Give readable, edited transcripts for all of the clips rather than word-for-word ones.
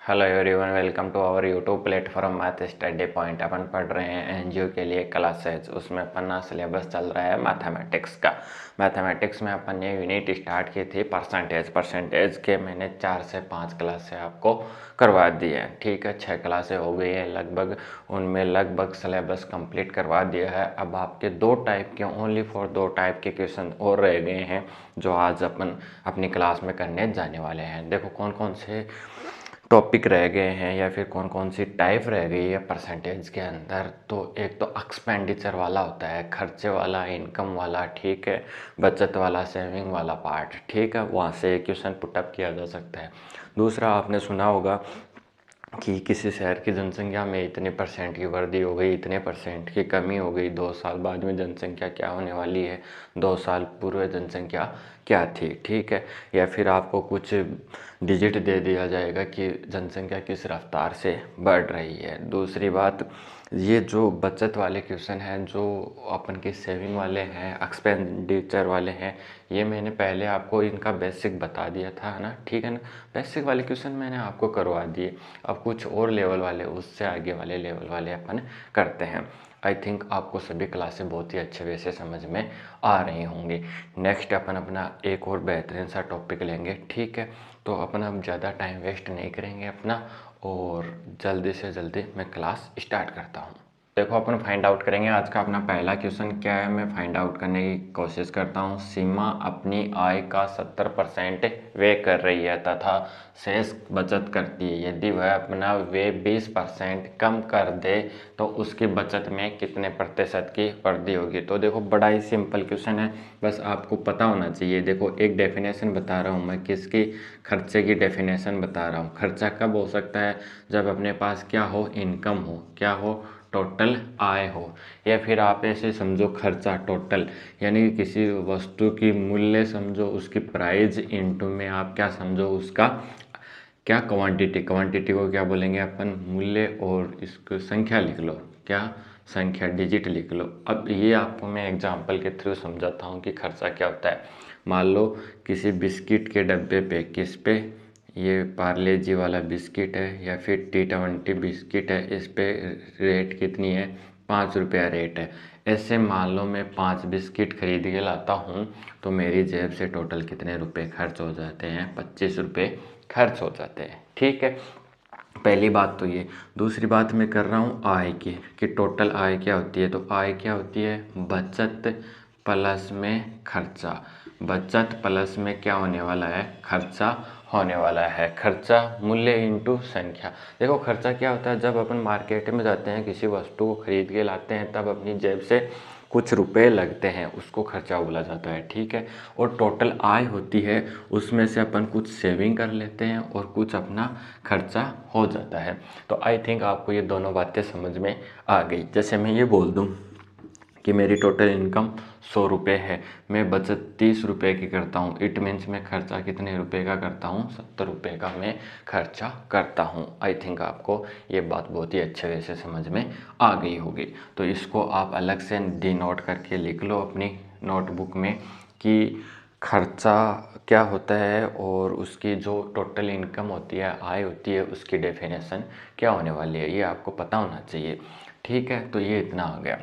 Hello everyone, welcome to our YouTube platform math study point. अपन पढ़ रहे हैं एनजीओ के लिए क्लासेज। उसमें अपना सिलेबस चल रहा है मैथमेटिक्स का। मैथमेटिक्स में अपन ने यूनिट स्टार्ट की थी परसेंटेज के। मैंने 4 से 5 क्लासें आपको करवा दी है। ठीक है, 6 क्लासें हो गई है लगभग। उनमें लगभग सिलेबस कंप्लीट करवा दिया है। अब आपके 2 टाइप के, ओनली फॉर 2 टाइप के क्वेश्चन और रह गए हैं जो आज अपन अपनी क्लास में करने जाने वाले हैं। देखो कौन कौन से टॉपिक रह गए हैं या फिर कौन कौन सी टाइप रह गई है परसेंटेज के अंदर। तो एक तो एक्सपेंडिचर वाला होता है, खर्चे वाला, इनकम वाला, ठीक है, बचत वाला, सेविंग वाला पार्ट, ठीक है, वहाँ से क्वेश्चन पुटअप किया जा सकता है। दूसरा आपने सुना होगा कि किसी शहर की जनसंख्या में इतने परसेंट की वृद्धि हो गई, इतने परसेंट की कमी हो गई, 2 साल बाद में जनसंख्या क्या होने वाली है, 2 साल पूर्व जनसंख्या क्या थी, ठीक है। या फिर आपको कुछ डिजिट दे दिया जाएगा कि जनसंख्या किस रफ्तार से बढ़ रही है। दूसरी बात, ये जो बचत वाले क्वेश्चन हैं, जो अपन के सेविंग वाले हैं, एक्सपेंडिचर वाले हैं, ये मैंने पहले आपको इनका बेसिक बता दिया था, है ना, ठीक है ना। बेसिक वाले क्वेश्चन मैंने आपको करवा दिए। अब कुछ और लेवल वाले, उससे आगे वाले लेवल वाले अपन करते हैं। आई थिंक आपको सभी क्लासें बहुत ही अच्छे वे से समझ में आ रही होंगी। नेक्स्ट अपन अपना एक और बेहतरीन सा टॉपिक लेंगे, ठीक है। तो अपन अब ज़्यादा टाइम वेस्ट नहीं करेंगे अपना, और जल्दी से जल्दी मैं क्लास स्टार्ट करता हूँ। देखो अपन फाइंड आउट करेंगे आज का अपना पहला क्वेश्चन क्या है। मैं फाइंड आउट करने की कोशिश करता हूँ। सीमा अपनी आय का 70% व्यय कर रही है तथा शेष बचत करती है। यदि वह अपना व्यय 20% कम कर दे तो उसकी बचत में कितने प्रतिशत की वृद्धि होगी। तो देखो बड़ा ही सिंपल क्वेश्चन है, बस आपको पता होना चाहिए। देखो एक डेफिनेशन बता रहा हूँ मैं, किसकी, खर्चे की डेफिनेशन बता रहा हूँ। खर्चा कब हो सकता है, जब अपने पास क्या हो, इनकम हो, क्या हो, टोटल आय हो। या फिर आप ऐसे समझो खर्चा टोटल, यानी कि किसी वस्तु की मूल्य समझो, उसकी प्राइस इनटू में आप क्या समझो, उसका क्या क्वांटिटी, क्वांटिटी को क्या बोलेंगे अपन, मूल्य, और इसको संख्या लिख लो, क्या, संख्या, डिजिट लिख लो। अब ये आपको मैं एग्जांपल के थ्रू समझाता हूँ कि खर्चा क्या होता है। मान लो किसी बिस्किट के डब्बे पे, किस पे, ये पार्ले जी वाला बिस्किट है या फिर T20 बिस्किट है, इस पे रेट कितनी है, 5 रुपया रेट है। ऐसे मान लो मैं 5 बिस्किट खरीद के लाता हूँ तो मेरी जेब से टोटल कितने रुपए खर्च हो जाते हैं, 25 रुपये खर्च हो जाते हैं, ठीक है। पहली बात तो ये। दूसरी बात मैं कर रहा हूँ आय की, कि टोटल आय क्या होती है। तो आय क्या होती है, बचत प्लस में खर्चा। बचत प्लस में क्या होने वाला है, खर्चा होने वाला है। खर्चा मूल्य इंटू संख्या। देखो खर्चा क्या होता है, जब अपन मार्केट में जाते हैं, किसी वस्तु को खरीद के लाते हैं, तब अपनी जेब से कुछ रुपए लगते हैं, उसको खर्चा बोला जाता है, ठीक है। और टोटल आय होती है, उसमें से अपन कुछ सेविंग कर लेते हैं और कुछ अपना खर्चा हो जाता है। तो आई थिंक आपको ये दोनों बातें समझ में आ गई। जैसे मैं ये बोल दूँ कि मेरी टोटल इनकम 100 रुपये है, मैं बचत 30 रुपये की करता हूँ, इट मीन्स मैं खर्चा कितने रुपए का करता हूँ, 70 रुपये का मैं खर्चा करता हूँ। आई थिंक आपको ये बात बहुत ही अच्छे वे से समझ में आ गई होगी। तो इसको आप अलग से डिनोट करके लिख लो अपनी नोटबुक में कि खर्चा क्या होता है और उसकी जो टोटल इनकम होती है, आय होती है, उसकी डेफिनेशन क्या होने वाली है, ये आपको पता होना चाहिए, ठीक है। तो ये इतना आ गया।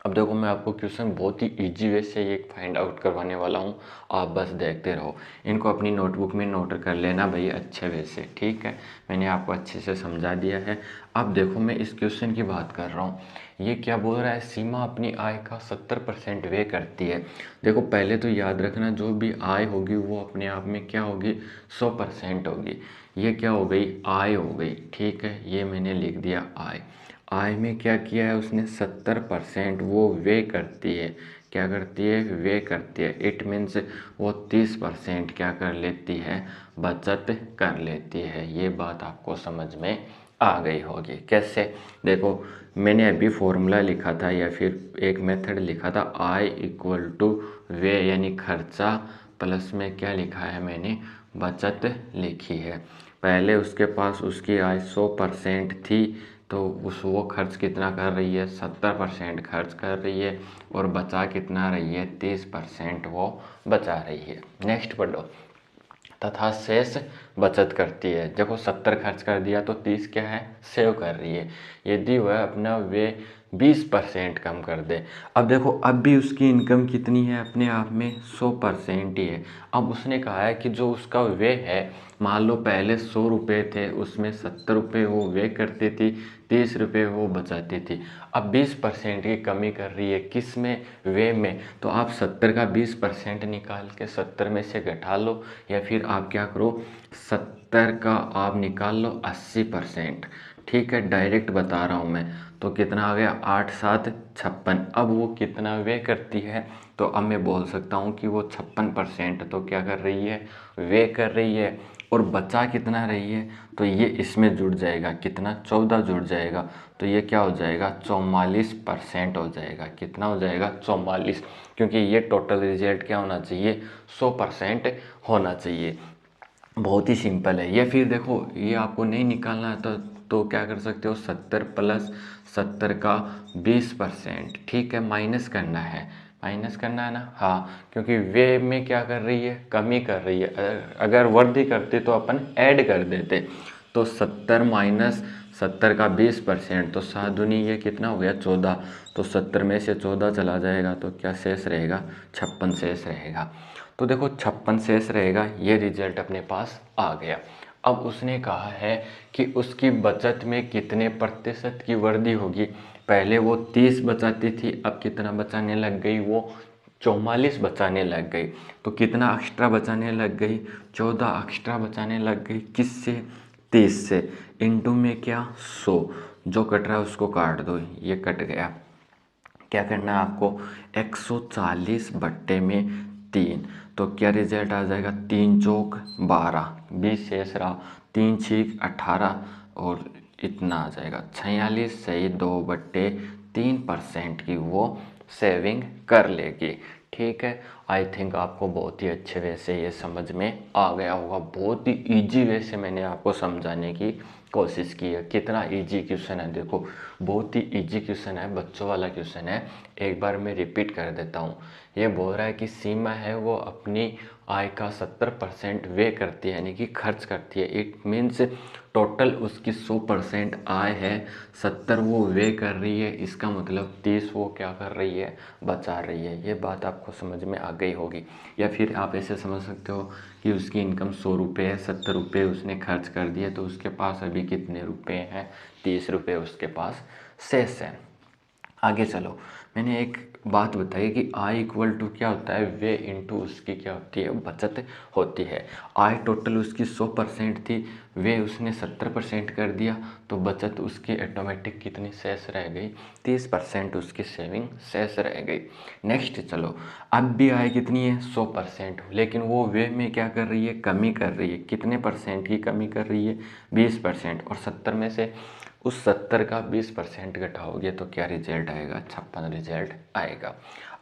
अब देखो मैं आपको क्वेश्चन बहुत ही इजी वे से ये फाइंड आउट करवाने वाला हूँ, आप बस देखते रहो। इनको अपनी नोटबुक में नोट कर लेना भाई अच्छे वे से, ठीक है। मैंने आपको अच्छे से समझा दिया है। अब देखो मैं इस क्वेश्चन की बात कर रहा हूँ। ये क्या बोल रहा है, सीमा अपनी आय का 70% व्यय करती है। देखो पहले तो याद रखना, जो भी आय होगी वो अपने आप में क्या होगी, 100% होगी। ये क्या हो गई, आय हो गई, ठीक है। ये मैंने लिख दिया आय। आय में क्या किया है उसने, 70% वो व्यय करती है। क्या करती है, व्यय करती है। इट मीन्स वो 30% क्या कर लेती है, बचत कर लेती है। ये बात आपको समझ में आ गई होगी। कैसे, देखो मैंने अभी फॉर्मूला लिखा था या फिर एक मेथड लिखा था, आय इक्वल टू व्यय यानी खर्चा प्लस में क्या लिखा है मैंने, बचत लिखी है। पहले उसके पास उसकी आय 100% थी, तो वो खर्च कितना कर रही है, 70% खर्च कर रही है, और बचा कितना रही है, 30% वो बचा रही है। नेक्स्ट पढ़ो। तथा शेष बचत करती है। देखो 70 खर्च कर दिया तो 30 क्या है, सेव कर रही है। यदि वह अपना वे 20% कम कर दे, अब देखो अब भी उसकी इनकम कितनी है, अपने आप में 100% ही है। अब उसने कहा है कि जो उसका वे है, मान लो पहले 100 रुपये थे, उसमें 70 रुपये वो वे करती थी, 30 रुपये वो बचाती थी। अब 20% की कमी कर रही है, किस में, वे में। तो आप 70 का 20% निकाल के 70 में से घटा लो, या फिर आप क्या करो, 70 का आप निकाल लो 80%। ठीक है, डायरेक्ट बता रहा हूँ मैं। तो कितना आ गया, 8 7 56। अब वो कितना वे करती है, तो अब मैं बोल सकता हूँ कि वो 56% तो क्या कर रही है, वे कर रही है। और बचा कितना रही है, तो ये इसमें जुड़ जाएगा, कितना, 14 जुड़ जाएगा। तो ये क्या हो जाएगा, 44% हो जाएगा। कितना हो जाएगा, 44। क्योंकि ये टोटल रिजल्ट क्या होना चाहिए, 100% होना चाहिए। बहुत ही सिंपल है ये। फिर देखो ये आपको नहीं निकालना है तो क्या कर सकते हो, 70 प्लस 70 का 20%, ठीक है, माइनस करना है, माइनस करना है ना, हाँ, क्योंकि वे में क्या कर रही है, कमी कर रही है। अगर वृद्धि करते तो अपन ऐड कर देते। तो 70 माइनस 70 का 20%, तो 7 दूनी ये कितना हो गया, 14। तो 70 में से 14 चला जाएगा तो क्या शेष रहेगा, 56 शेष रहेगा। तो देखो 56 शेष रहेगा, ये रिजल्ट अपने पास आ गया। अब उसने कहा है कि उसकी बचत में कितने प्रतिशत की वृद्धि होगी। पहले वो 30 बचाती थी, अब कितना बचाने लग गई, वो 44 बचाने लग गई। तो कितना एक्स्ट्रा बचाने लग गई, 14 एक्स्ट्रा बचाने लग गई। किससे, 30 से। इंटू में क्या, 100। जो कट रहा है उसको काट दो, ये कट गया। क्या करना है आपको, 140 बट्टे में 3। तो क्या रिजल्ट आ जाएगा, 3 चौक 12, 20 शेष रहा, 3 छीक 18, और इतना आ जाएगा 46 सही 2/3% की वो सेविंग कर लेगी। ठीक है, आई थिंक आपको बहुत ही अच्छे वे से ये समझ में आ गया होगा। बहुत ही इजी वे से मैंने आपको समझाने की कोशिश की है। कितना इजी क्वेश्चन है, देखो बहुत ही इजी क्वेश्चन है, बच्चों वाला क्वेश्चन है। एक बार मैं रिपीट कर देता हूँ। ये बोल रहा है कि सीमा है वो अपनी आय का 70% वे करती है, यानी कि खर्च करती है। इट मीन्स टोटल उसकी 100% आय है, 70 वो वे कर रही है, इसका मतलब 30 वो क्या कर रही है, बचा रही है। ये बात आपको समझ में आ गई होगी। या फिर आप ऐसे समझ सकते हो कि उसकी इनकम 100 रुपये है, 70 रुपये उसने खर्च कर दिए, तो उसके पास अभी कितने रुपए हैं, 30 रुपये उसके पास शेष है। आगे चलो, मैंने एक बात बताई कि आई इक्वल टू क्या होता है, वे इंटू उसकी क्या होती है, बचत होती है। आय टोटल उसकी 100% थी, वे उसने 70% कर दिया, तो बचत उसकी ऑटोमेटिक कितनी शेष रह गई, 30% उसकी सेविंग शेष रह गई। नेक्स्ट चलो, अब भी आय कितनी है, 100%, लेकिन वो वे में क्या कर रही है, कमी कर रही है। कितने परसेंट की कमी कर रही है, 20%। और 70 में से उस 70 का 20% घटाओगे तो क्या रिजल्ट आएगा, 56 रिजल्ट आएगा।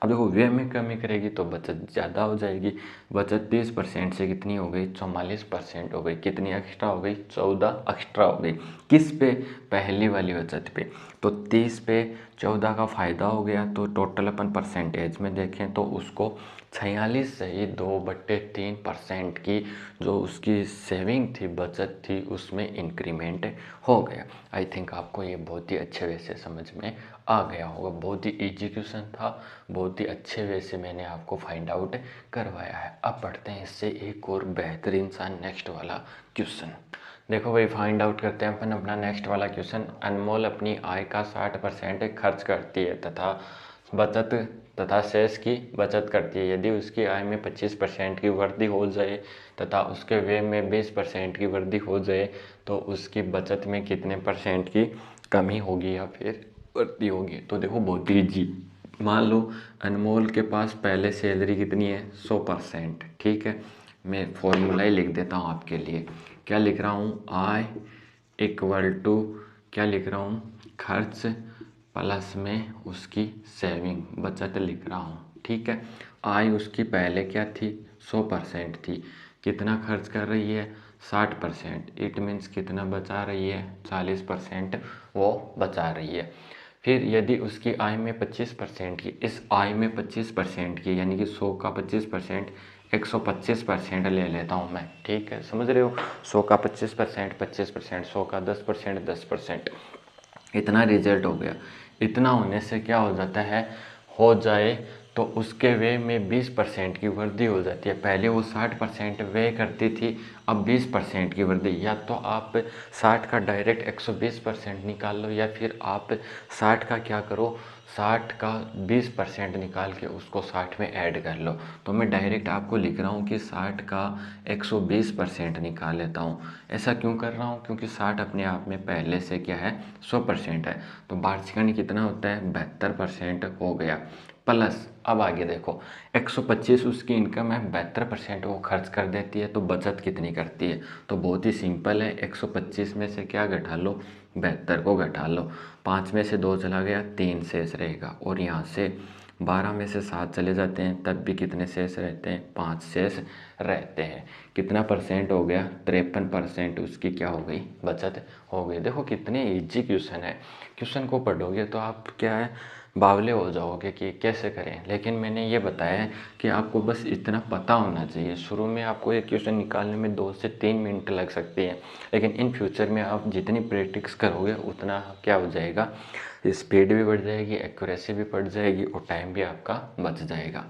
अब देखो वे में कमी करेगी तो बचत ज़्यादा हो जाएगी। बचत 30% से कितनी हो गई, 44% हो गई। कितनी एक्स्ट्रा हो गई, 14 एक्स्ट्रा हो गई। किस पे, पहली वाली बचत पे। तो 30 पे 14 का फ़ायदा हो गया, तो टोटल अपन परसेंटेज में देखें तो उसको 46 से ही 2/3% की जो उसकी सेविंग थी, बचत थी, उसमें इंक्रीमेंट हो गया। आई थिंक आपको ये बहुत ही अच्छे वे से समझ में आ गया होगा। बहुत ही इजी क्वेश्चन था, बहुत ही अच्छे वे से मैंने आपको फाइंड आउट करवाया है। अब पढ़ते हैं इससे एक और बेहतरीन सा नेक्स्ट वाला क्वेश्चन। देखो भाई, फाइंड आउट करते हैं अपन अपना नेक्स्ट वाला क्वेश्चन। अनमोल अपनी आय का 60% खर्च करती है तथा शेष की बचत करती है। यदि उसकी आय में 25% की वृद्धि हो जाए तथा उसके व्यय में 20% की वृद्धि हो जाए, तो उसकी बचत में कितने परसेंट की कमी होगी या फिर वृद्धि होगी। तो देखो बहुत ही ईजी, मान लो अनमोल के पास पहले सैलरी कितनी है, 100%। ठीक है, मैं फॉर्मूला ही लिख देता हूँ आपके लिए। क्या लिख रहा हूँ, आय इक्वल टू, क्या लिख रहा हूँ, खर्च प्लस में उसकी सेविंग, बचत लिख रहा हूँ। ठीक है, आय उसकी पहले क्या थी, 100% थी। कितना खर्च कर रही है, 60%। इट मीन्स कितना बचा रही है, 40% वो बचा रही है। फिर यदि उसकी आय में 25% की, इस आय में 25% की, यानी कि 100 का 25% 125% ले लेता हूँ मैं, ठीक है, समझ रहे हो। 100 का 25%, 25%, 100 का 10%, 10%, इतना रिजल्ट हो गया। इतना होने से क्या हो जाता है, हो जाए तो उसके वे में 20% की वृद्धि हो जाती है। पहले वो 60% वे करती थी, अब 20% की वृद्धि। या तो आप 60 का डायरेक्ट 120% निकाल लो, या फिर आप 60 का क्या करो, 60 का 20% निकाल के उसको 60 में ऐड कर लो। तो मैं डायरेक्ट आपको लिख रहा हूँ कि 60 का 120% निकाल लेता हूँ। ऐसा क्यों कर रहा हूँ, क्योंकि 60 अपने आप में पहले से क्या है, 100% है। तो वार्षिक कितना होता है, 72% हो गया। प्लस अब आगे देखो, 125 उसकी इनकम है, 72% वो खर्च कर देती है, तो बचत कितनी करती है। तो बहुत ही सिंपल है, 125 में से क्या घटा लो, 72 को घटा लो। 5 में से 2 चला गया, 3 शेष रहेगा। और यहाँ से 12 में से 7 चले जाते हैं, तब भी कितने शेष रहते हैं, 5 शेष रहते हैं। कितना परसेंट हो गया, 53% उसकी क्या हो गई, बचत हो गई। देखो कितने इजी क्वेश्चन है। क्वेश्चन को पढ़ोगे तो आप क्या है, बावले हो जाओगे कि कैसे करें। लेकिन मैंने ये बताया है कि आपको बस इतना पता होना चाहिए। शुरू में आपको एक क्वेश्चन निकालने में 2 से 3 मिनट लग सकते हैं, लेकिन इन फ्यूचर में आप जितनी प्रैक्टिस करोगे उतना क्या हो जाएगा, स्पीड भी बढ़ जाएगी, एक्यूरेसी भी बढ़ जाएगी, और टाइम भी आपका बच जाएगा।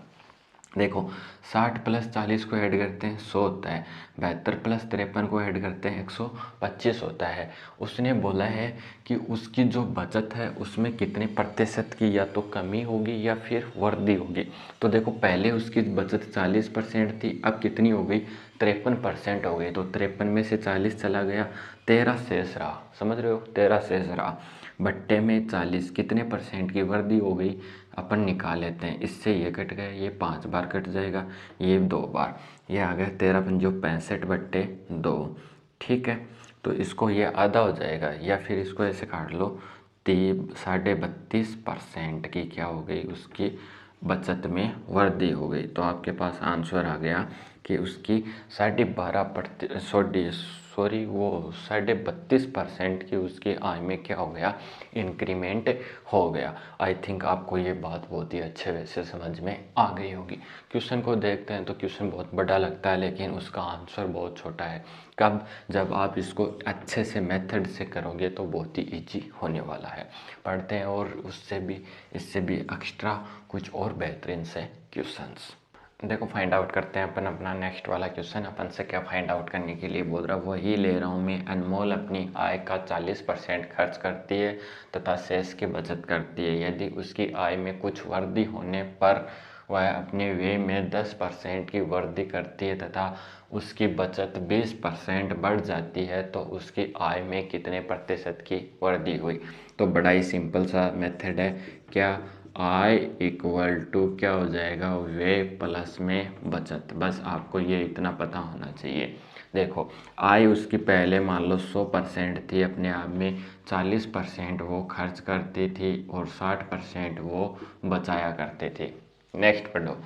देखो 60 प्लस 40 को ऐड करते हैं 100 होता है, 72 प्लस 53 को ऐड करते हैं 125 होता है। उसने बोला है कि उसकी जो बचत है उसमें कितने प्रतिशत की या तो कमी होगी या फिर वृद्धि होगी। तो देखो पहले उसकी बचत 40% थी, अब कितनी हो गई, 53% हो गई। तो 53 में से 40 चला गया, 13 शेष रहा, समझ रहे हो, 13 शेष रहा। बट्टे में 40 कितने परसेंट की वृद्धि हो गई, अपन निकाल लेते हैं। इससे ये कट गया, ये 5 बार कट जाएगा, ये 2 बार, ये आ गया 13 पंजो 65/2, ठीक है। तो इसको ये आधा हो जाएगा, या फिर इसको ऐसे काट लो, 32.5% की क्या हो गई, उसकी बचत में वृद्धि हो गई। तो आपके पास आंसर आ गया कि उसकी 12.5 सॉरी वो 32.5% की उसकी आय में क्या हो गया, इंक्रीमेंट हो गया। आई थिंक आपको ये बात बहुत ही अच्छे वैसे समझ में आ गई होगी। क्वेश्चन को देखते हैं तो क्वेश्चन बहुत बड़ा लगता है, लेकिन उसका आंसर बहुत छोटा है। कब, जब आप इसको अच्छे से मेथड से करोगे तो बहुत ही ईजी होने वाला है। पढ़ते हैं और उससे भी, इससे भी एक्स्ट्रा कुछ और बेहतरीन से क्वेश्चंस। देखो फाइंड आउट करते हैं अपन अपना नेक्स्ट वाला क्वेश्चन। अपन से क्या फाइंड आउट करने के लिए बोल रहा, वही ले रहा हूँ मैं। अनमोल अपनी आय का 40% खर्च करती है तथा शेष की बचत करती है। यदि उसकी आय में कुछ वृद्धि होने पर वह अपने व्यय में 10% की वृद्धि करती है तथा उसकी बचत 20% बढ़ जाती है, तो उसकी आय में कितने प्रतिशत की वृद्धि हुई। तो बड़ा ही सिंपल सा मेथड है। क्या, आय इक्वल टू क्या हो जाएगा, व्यय प्लस में बचत। बस आपको ये इतना पता होना चाहिए। देखो आय उसकी पहले मान लो 100% थी, अपने आप में 40% वो खर्च करती थी और 60% वो बचाया करते थे। नेक्स्ट पढ़ो,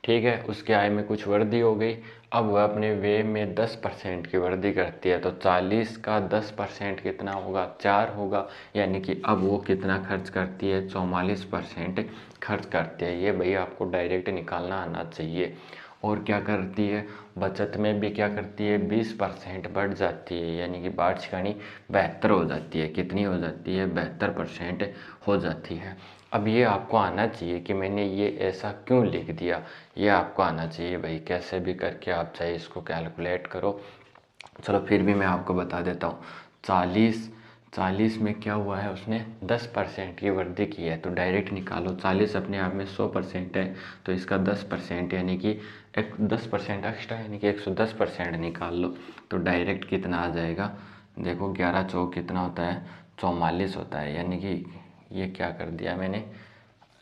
ठीक है। उसके आय में कुछ वृद्धि हो गई, अब वह अपने व्यय में 10% की वृद्धि करती है। तो 40 का 10% कितना होगा, 4 होगा। यानी कि अब वो कितना खर्च करती है, 44% खर्च करती है। ये भैया आपको डायरेक्ट निकालना आना चाहिए। और क्या करती है, बचत में भी क्या करती है, 20% बढ़ जाती है। यानी कि वार्षिक 72 हो जाती है। कितनी हो जाती है, 72% हो जाती है। अब ये आपको आना चाहिए कि मैंने ये ऐसा क्यों लिख दिया, ये आपको आना चाहिए भाई। कैसे भी करके आप चाहे इसको कैलकुलेट करो। चलो फिर भी मैं आपको बता देता हूँ। 40 में क्या हुआ है, उसने 10% की वृद्धि की है, तो डायरेक्ट निकालो। 40 अपने आप में 100% है, तो इसका 10% यानी कि 10% एक्स्ट्रा, यानी कि 110% निकाल लो। तो डायरेक्ट कितना आ जाएगा, देखो 11 चौक कितना होता है, 44 होता है। यानी कि ये क्या कर दिया मैंने,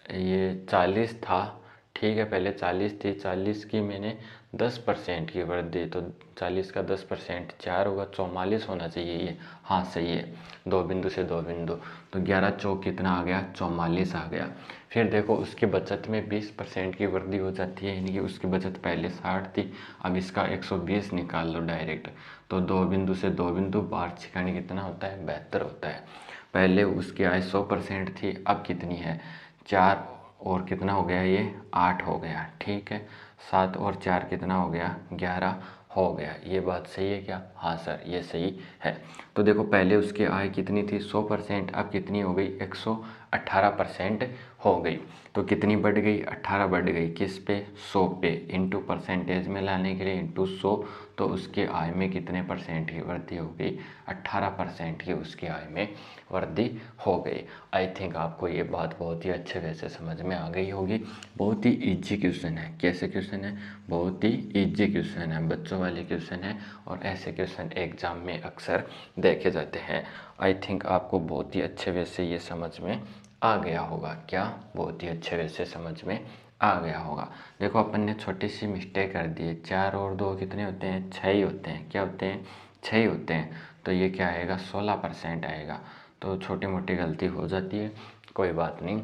ये 40 था, ठीक है, पहले 40 थी, 40 की मैंने 10% की वृद्धि, तो 40 का 10% 4 होगा, 44 होना चाहिए ये। हाँ सही है, 2 बिंदु से 2 बिंदु, तो 11 चौक कितना आ गया, 44 आ गया। फिर देखो उसकी बचत में 20% की वृद्धि हो जाती है, यानी कि उसकी बचत पहले 60 थी, अब इसका 120 निकाल लो डायरेक्ट। तो 2 बिंदु से 2 बिंदु, वार्षिक कितना होता है, 72 होता है। पहले उसकी आय 100% थी, अब कितनी है, 4 और कितना हो गया, ये 8 हो गया, ठीक है। 7 और 4 कितना हो गया, 11 हो गया। ये बात सही है क्या? हाँ सर, ये सही है। तो देखो पहले उसकी आय कितनी थी, 100%, अब कितनी हो गई, 118% हो गई। तो कितनी बढ़ गई, 18 बढ़ गई, किस पे, 100 पे, इंटू परसेंटेज में लाने के लिए इंटू 100, तो उसके आय में कितने परसेंट की वृद्धि हो गई, 18% की उसकी आय में वृद्धि हो गई। आई थिंक आपको ये बात बहुत ही अच्छे वैसे समझ में आ गई होगी। बहुत ही इजी क्वेश्चन है। कैसे क्वेश्चन है, बहुत ही इजी क्वेश्चन है, बच्चों वाले क्वेश्चन है, और ऐसे क्वेश्चन एग्जाम में अक्सर देखे जाते हैं। आई थिंक आपको बहुत ही अच्छे वैसे ये समझ में आ गया होगा। क्या, बहुत ही अच्छे वैसे समझ में आ गया होगा। देखो अपन ने छोटी सी मिस्टेक कर दी है, 4 और 2 कितने होते हैं, 6 ही होते हैं। क्या होते हैं, 6 ही होते हैं। तो ये क्या आएगा, 16% आएगा। तो छोटी मोटी गलती हो जाती है, कोई बात नहीं।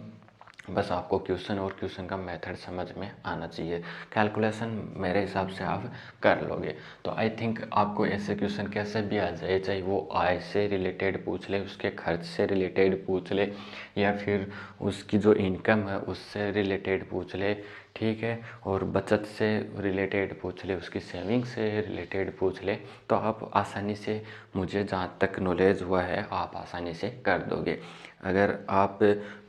बस आपको क्वेश्चन और क्वेश्चन का मेथड समझ में आना चाहिए। कैलकुलेशन मेरे हिसाब से आप कर लोगे। तो आई थिंक आपको ऐसे क्वेश्चन कैसे भी आ जाए, चाहे वो आय से रिलेटेड पूछ ले, उसके खर्च से रिलेटेड पूछ ले, या फिर उसकी जो इनकम है उससे रिलेटेड पूछ ले, ठीक है, और बचत से रिलेटेड पूछ ले, उसकी सेविंग से रिलेटेड पूछ ले, तो आप आसानी से, मुझे जहाँ तक नॉलेज हुआ है, आप आसानी से कर दोगे। अगर आप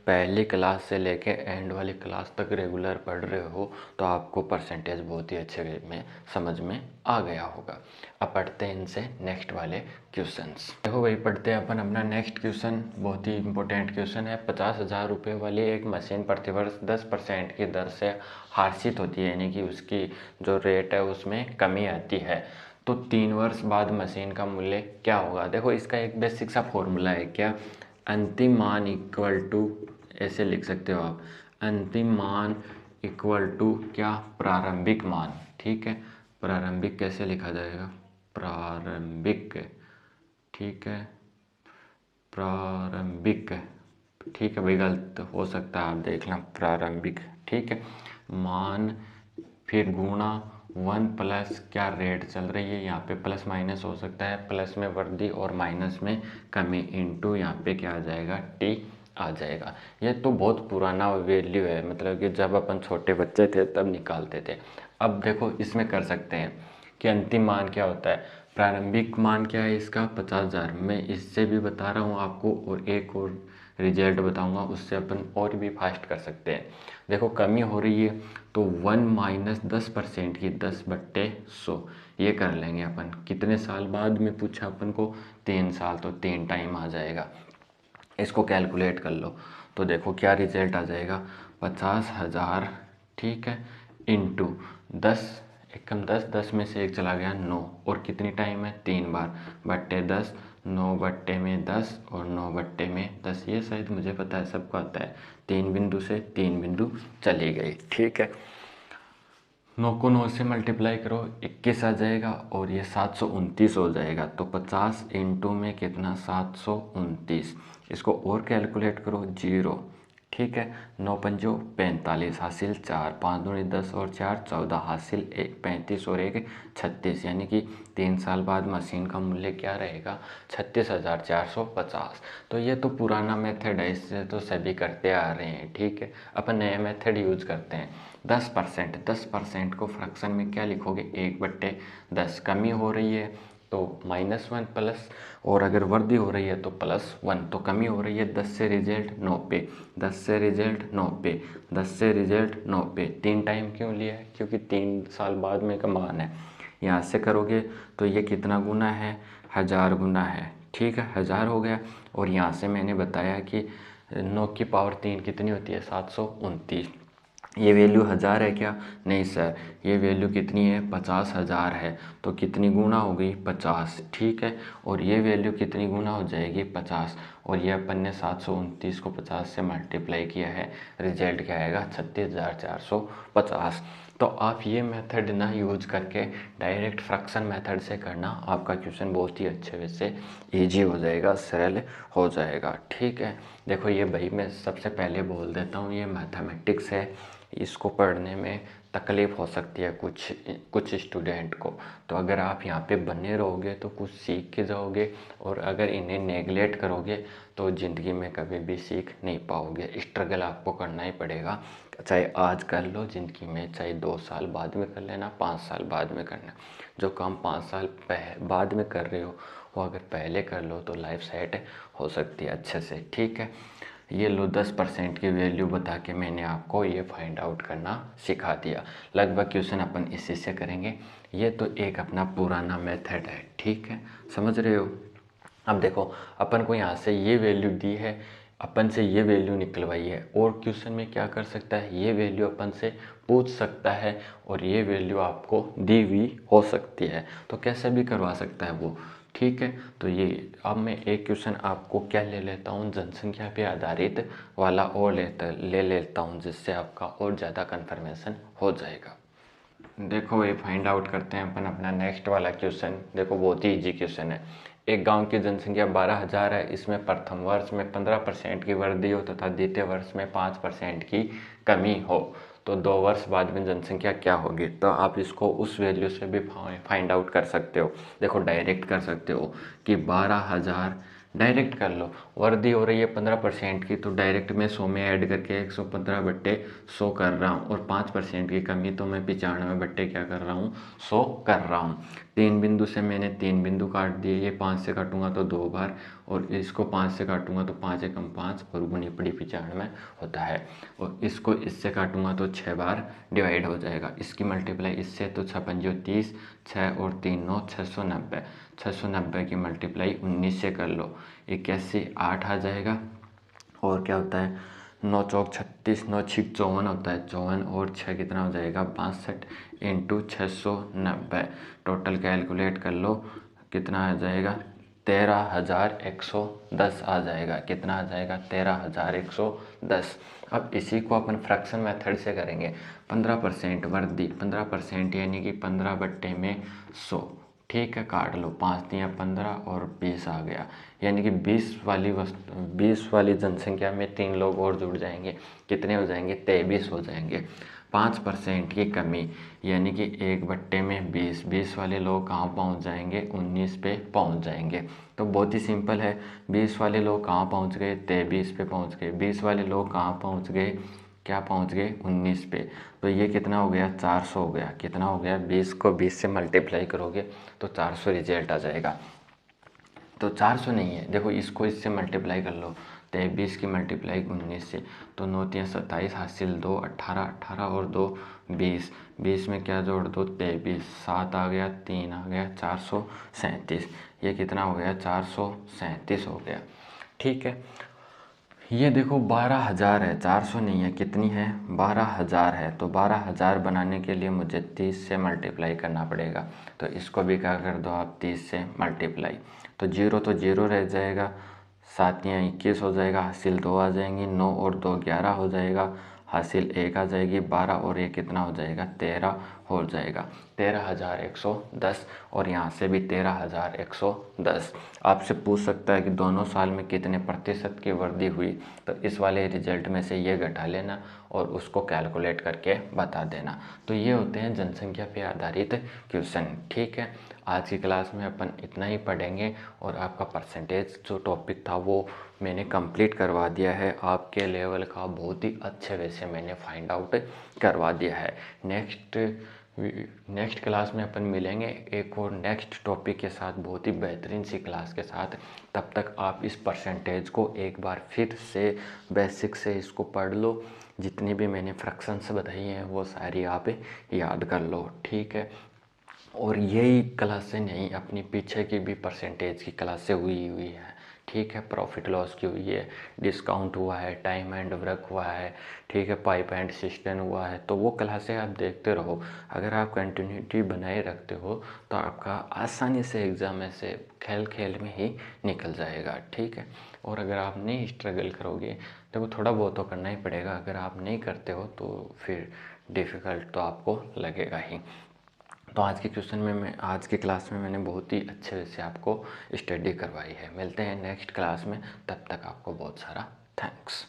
पहली क्लास से लेके एंड वाली क्लास तक रेगुलर पढ़ रहे हो तो आपको परसेंटेज बहुत ही अच्छे वे में समझ में आ गया होगा। अब पढ़ते हैं इनसे नेक्स्ट वाले क्वेश्चंस। देखो वही पढ़ते हैं अपन अपना नेक्स्ट क्वेश्चन। बहुत ही इंपॉर्टेंट क्वेश्चन है। 50,000 रुपये वाली एक मशीन प्रतिवर्ष 10% की दर से हार्सित होती है, यानी कि उसकी जो रेट है उसमें कमी आती है। तो 3 वर्ष बाद मशीन का मूल्य क्या होगा। देखो इसका एक बेसिक सा फॉर्मूला है। क्या, अंतिम मान इक्वल टू, ऐसे लिख सकते हो आप, अंतिम मान इक्वल टू क्या, प्रारंभिक मान, ठीक है। प्रारंभिक कैसे लिखा जाएगा, प्रारंभिक, ठीक है, प्रारंभिक, ठीक है भाई, गलत हो सकता है, आप देख लें, प्रारंभिक, ठीक है, मान, फिर गुणा 1 प्लस क्या रेट चल रही है, यहाँ पे प्लस माइनस हो सकता है, प्लस में वृद्धि और माइनस में कमी, इनटू यहाँ पे क्या आ जाएगा, टी आ जाएगा। ये तो बहुत पुराना वैल्यू है, मतलब कि जब अपन छोटे बच्चे थे तब निकालते थे। अब देखो इसमें कर सकते हैं कि अंतिम मान क्या होता है, प्रारंभिक मान क्या है इसका, 50,000। मैं इससे भी बता रहा हूँ आपको, और एक और रिजल्ट बताऊंगा, उससे अपन और भी फास्ट कर सकते हैं। देखो कमी हो रही है तो 1 माइनस 10% की 10/100 ये कर लेंगे अपन। कितने साल बाद में पूछा अपन को, 3 साल, तो 3 टाइम आ जाएगा। इसको कैलकुलेट कर लो तो देखो क्या रिजल्ट आ जाएगा, 50,000, ठीक है, इंटू 10, एकम 10, 10 में से 1 चला गया 9, और कितनी टाइम है, 3 बार, बट्टे 10, 9 बट्टे में 10 और 9 बट्टे में 10। ये शायद मुझे पता है, सबको आता है। 3 बिंदु से 3 बिंदु चली गई, ठीक है। 9 को 9 से मल्टीप्लाई करो, 21 आ जाएगा, और ये 729 हो जाएगा। तो 50 इंटू में कितना, 729। इसको और कैलकुलेट करो, 0, ठीक है, 9 पंजो 45, हासिल 4, 5 दूनी 10 और 4 14, हासिल 1 35 और 1 36, यानी कि 3 साल बाद मशीन का मूल्य क्या रहेगा, 36,450। तो ये तो पुराना मेथड है, इससे तो सभी करते आ रहे हैं, ठीक है। अपन नया मेथड यूज करते हैं। 10% को फ्रैक्शन में क्या लिखोगे, 1/10। कमी हो रही है तो -1 प्लस, और अगर वृद्धि हो रही है तो +1। तो कमी हो रही है 10 से रिजल्ट 9 पे, 10 से रिजल्ट 9 पे, 10 से रिजल्ट 9 पे। 3 टाइम क्यों लिया है, क्योंकि 3 साल बाद में का मान है। यहाँ से करोगे तो ये कितना गुना है, 1000 गुना है, ठीक है, 1000 हो गया। और यहाँ से मैंने बताया कि 9 की पावर 3 कितनी होती है, 729। ये वैल्यू 1000 है क्या, नहीं सर, ये वैल्यू कितनी है, 50,000 है। तो कितनी गुना हो गई, 50, ठीक है। और ये वैल्यू कितनी गुना हो जाएगी, 50, और ये अपन ने 729 को 50 से मल्टीप्लाई किया है, रिजल्ट क्या आएगा, 36,450। तो आप ये मेथड ना यूज करके डायरेक्ट फ्रैक्शन मेथड से करना, आपका क्वेश्चन बहुत ही अच्छे वैसे ईजी हो जाएगा, सरल हो जाएगा, ठीक है। देखो ये भाई मैं सबसे पहले बोल देता हूँ, ये मैथमेटिक्स है, इसको पढ़ने में तकलीफ़ हो सकती है कुछ कुछ स्टूडेंट को। तो अगर आप यहाँ पे बने रहोगे तो कुछ सीख के जाओगे, और अगर इन्हें नेगलेक्ट करोगे तो ज़िंदगी में कभी भी सीख नहीं पाओगे। स्ट्रगल आपको करना ही पड़ेगा, चाहे आज कर लो ज़िंदगी में, चाहे 2 साल बाद में कर लेना, 5 साल बाद में करना। जो काम 5 साल बाद में कर रहे हो वो अगर पहले कर लो तो लाइफ सेट हो सकती है अच्छे से, ठीक है। ये लो 10% की वैल्यू बता के मैंने आपको ये फाइंड आउट करना सिखा दिया। लगभग क्वेश्चन अपन इसी से करेंगे। ये तो एक अपना पुराना मेथड है, ठीक है, समझ रहे हो। अब देखो, अपन को यहाँ से ये वैल्यू दी है, अपन से ये वैल्यू निकलवाई है, और क्वेश्चन में क्या कर सकता है, ये वैल्यू अपन से पूछ सकता है, और ये वैल्यू आपको दी हुई हो सकती है, तो कैसे भी करवा सकता है वो, ठीक है। तो ये अब मैं एक क्वेश्चन आपको क्या ले लेता हूँ, जनसंख्या पे आधारित वाला और ले लेता हूँ, जिससे आपका और ज़्यादा कन्फर्मेशन हो जाएगा। देखो, ये फाइंड आउट करते हैं अपन अपना नेक्स्ट वाला क्वेश्चन। देखो, बहुत ही इजी क्वेश्चन है। एक गांव की जनसंख्या 12,000 है। इसमें प्रथम वर्ष में 15% की वृद्धि हो तथा द्वितीय वर्ष में 5% की कमी हो, तो 2 वर्ष बाद में जनसंख्या क्या होगी। तो आप इसको उस वैल्यू से भी फाइंड आउट कर सकते हो। देखो, डायरेक्ट कर सकते हो कि 12,000 डायरेक्ट कर लो, वृद्धि हो रही है 15% की, तो डायरेक्ट मैं 100 में ऐड करके 115/100 कर रहा हूँ, और 5% की कमी तो मैं 95 बट्टे क्या कर रहा हूँ, 100 कर रहा हूँ। 3 बिंदु से मैंने 3 बिंदु काट दिए, ये 5 से काटूंगा तो 2 बार, और इसको 5 से काटूंगा तो 5 एकम 5, और गुनी पड़ी 95 होता है, और इसको इससे काटूंगा तो 6 बार डिवाइड हो जाएगा। इसकी मल्टीप्लाई इससे तो 6 पंजो 30, 6 और 3 9, 690। 690 की मल्टीप्लाई 19 से कर लो, 81 8 आ जाएगा, और क्या होता है 9 चौक 36, 9 छिक 54 होता है, 54 और 6 कितना हो जाएगा 62 इंटू 690। टोटल कैलकुलेट कर लो, कितना आ जाएगा 13,110 आ जाएगा। कितना आ जाएगा 13,110। अब इसी को अपन फ्रैक्शन मेथड से करेंगे। 15% वृद्धि, 15% यानी कि 15 बट्टे में 100, ठीक है, काट लो, 5 दिया 15 और 20 आ गया, यानी कि 20 वाली जनसंख्या में 3 लोग और जुड़ जाएंगे, कितने हो जाएंगे 23 हो जाएंगे। 5% की कमी यानी कि 1 बट्टे में 20 वाले लोग कहाँ पहुँच जाएंगे 19 पे पहुँच जाएंगे। तो बहुत ही सिंपल है, 20 वाले लोग कहाँ पहुँच गए 23 पे पहुँच गए, 20 वाले लोग कहाँ पहुँच गए, क्या पहुँच गए 19 पे, तो ये कितना हो गया 400 हो गया। कितना हो गया 20 को 20 से मल्टीप्लाई करोगे तो 400 रिजल्ट आ जाएगा। तो 400 नहीं है, देखो इसको इससे मल्टीप्लाई कर लो, 23 की मल्टीप्लाई 19 से, तो 9 3 27 हासिल 2 18, 18 और 2 20, 20 में क्या जोड़ दो 23, 7 आ गया, 3 आ गया, 437। ये कितना हो गया 437 हो गया, ठीक है। ये देखो 12,000 है, 400 नहीं है, कितनी है 12,000 है। तो 12,000 बनाने के लिए मुझे 30 से मल्टीप्लाई करना पड़ेगा, तो इसको भी क्या कर दो आप 30 से मल्टीप्लाई, तो जीरो रह जाएगा, 7 या 21 हो जाएगा, हासिल 2 आ जाएंगी, 9 और 2 11 हो जाएगा, हासिल 1 आ जाएगी, 12 और 1 कितना हो जाएगा 13 हो जाएगा, 13,110। और यहाँ से भी 13,110। आपसे पूछ सकता है कि दोनों साल में कितने प्रतिशत की वृद्धि हुई, तो इस वाले रिजल्ट में से ये घटा लेना और उसको कैलकुलेट करके बता देना। तो ये होते हैं जनसंख्या पे आधारित क्वेश्चन, ठीक है। आज की क्लास में अपन इतना ही पढ़ेंगे, और आपका परसेंटेज जो टॉपिक था वो मैंने कंप्लीट करवा दिया है, आपके लेवल का बहुत ही अच्छे वे से मैंने फाइंड आउट करवा दिया है। नेक्स्ट क्लास में अपन मिलेंगे एक और नेक्स्ट टॉपिक के साथ, बहुत ही बेहतरीन सी क्लास के साथ। तब तक आप इस परसेंटेज को एक बार फिर से बेसिक से इसको पढ़ लो, जितनी भी मैंने फ्रैक्शंस बताई हैं वो सारी आप याद कर लो, ठीक है। और यही क्लासें नहीं, अपनी पीछे की भी परसेंटेज की क्लासें हुई है, ठीक है। प्रॉफिट लॉस की हुई है, डिस्काउंट हुआ है, टाइम एंड वर्क हुआ है, ठीक है, पाइप एंड सिस्टम हुआ है, तो वो क्लासें आप देखते रहो। अगर आप कंटिन्यूटी बनाए रखते हो तो आपका आसानी से एग्ज़ाम में से खेल खेल में ही निकल जाएगा, ठीक है। और अगर आप नहीं स्ट्रगल करोगे तो थोड़ा बहुत तो करना ही पड़ेगा, अगर आप नहीं करते हो तो फिर डिफ़िकल्ट तो आपको लगेगा ही। तो आज के क्वेश्चन में आज की क्लास में मैंने बहुत ही अच्छे से आपको स्टडी करवाई है। मिलते हैं नेक्स्ट क्लास में, तब तक आपको बहुत सारा थैंक्स।